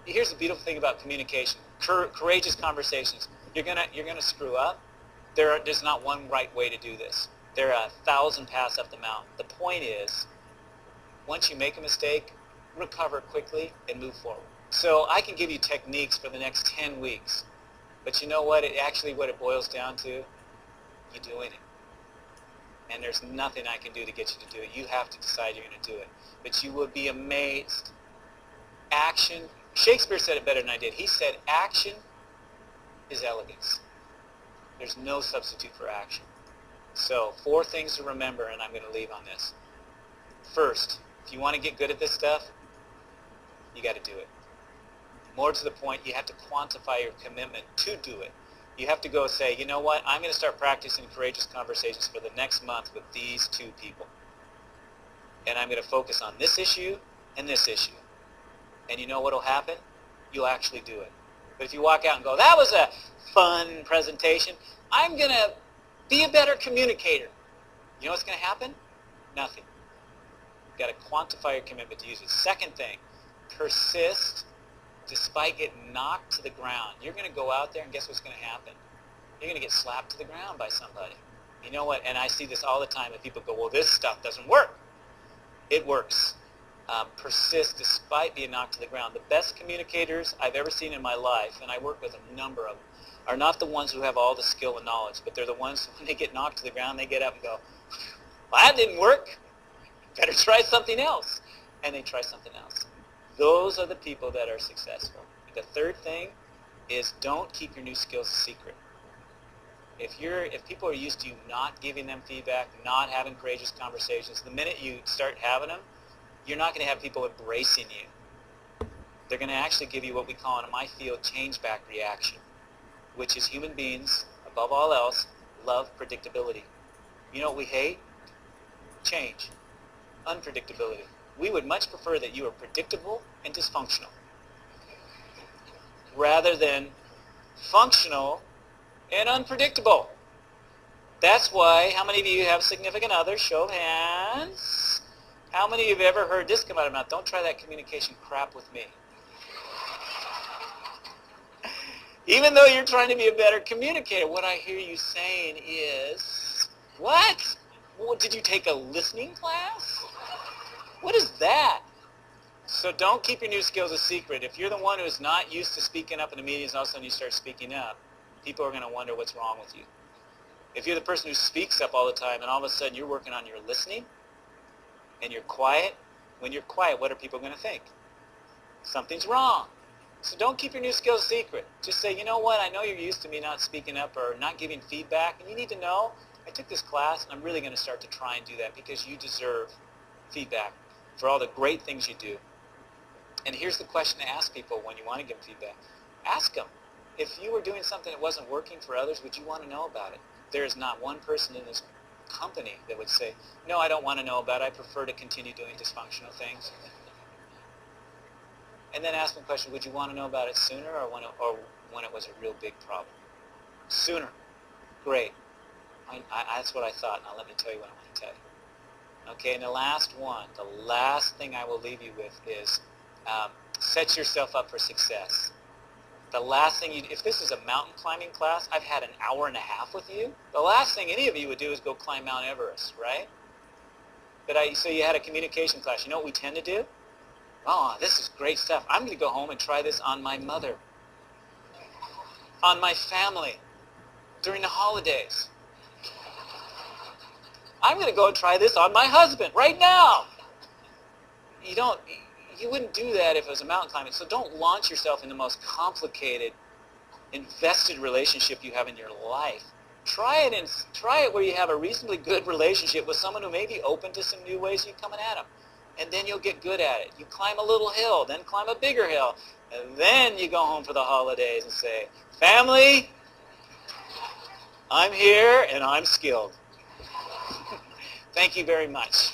here's the beautiful thing about communication. Courageous conversations. You're gonna screw up. There's not one right way to do this. There are 1,000 paths up the mountain. The point is, once you make a mistake, recover quickly and move forward. So I can give you techniques for the next 10 weeks, but you know what? What it boils down to, you doing it. And there's nothing I can do to get you to do it. You have to decide you're going to do it. But you will be amazed. Action. Shakespeare said it better than I did. He said, action is elegance. There's no substitute for action. So 4 things to remember, and I'm going to leave on this. First, if you want to get good at this stuff, you got to do it. More to the point, you have to quantify your commitment to do it. You have to go say, you know what, I'm going to start practicing courageous conversations for the next month with these 2 people. And I'm going to focus on this issue and this issue. And you know what will happen? You'll actually do it. But if you walk out and go, that was a fun presentation, I'm going to be a better communicator. You know what's going to happen? Nothing. You've got to quantify your commitment to use it. Second thing, persist despite getting knocked to the ground. You're going to go out there and guess what's going to happen? You're going to get slapped to the ground by somebody. You know what? And I see this all the time and people go, well, this stuff doesn't work. It works. Persist despite being knocked to the ground. The best communicators I've ever seen in my life, and I work with a number of them, are not the ones who have all the skill and knowledge, but they're the ones who, when they get knocked to the ground, they get up and go, well, that didn't work. Better try something else. And they try something else. Those are the people that are successful. The third thing is don't keep your new skills a secret. If people are used to you not giving them feedback, not having courageous conversations, the minute you start having them, you're not going to have people embracing you. They're going to actually give you what we call in my field change-back reaction, which is human beings, above all else, love predictability. You know what we hate? Change. Unpredictability. We would much prefer that you are predictable and dysfunctional rather than functional and unpredictable. That's why, how many of you have significant others? Show of hands. How many of you have ever heard this come out of my mouth? Don't try that communication crap with me. Even though you're trying to be a better communicator, what I hear you saying is, what? Well, did you take a listening class? What is that? So don't keep your new skills a secret. If you're the one who is not used to speaking up in the meetings and all of a sudden you start speaking up, people are going to wonder what's wrong with you. If you're the person who speaks up all the time and all of a sudden you're working on your listening and you're quiet, when you're quiet, what are people going to think? Something's wrong. So don't keep your new skills secret. Just say, you know what, I know you're used to me not speaking up or not giving feedback, and you need to know, I took this class and I'm really going to start to try and do that because you deserve feedback for all the great things you do. And here's the question to ask people when you want to give them feedback. Ask them, if you were doing something that wasn't working for others, would you want to know about it? There is not one person in this company that would say, no, I don't want to know about it. I prefer to continue doing dysfunctional things. And then ask them the question, would you want to know about it sooner or when it was a real big problem? Sooner. Great. That's what I thought. Now let me tell you what I want to tell you. Okay, and the last one, the last thing I will leave you with is set yourself up for success. The last thing if this is a mountain climbing class, I've had an hour and a half with you. The last thing any of you would do is go climb Mount Everest, right? But so you had a communication class. You know what we tend to do? Oh, this is great stuff. I'm going to go home and try this on my mother, on my family, during the holidays. I'm going to go and try this on my husband right now. You wouldn't do that if it was a mountain climbing. So don't launch yourself in the most complicated, invested relationship you have in your life. Try it where you have a reasonably good relationship with someone who may be open to some new ways of coming at them. And then you'll get good at it. You climb a little hill, then climb a bigger hill, and then you go home for the holidays and say, family, I'm here and I'm skilled. Thank you very much.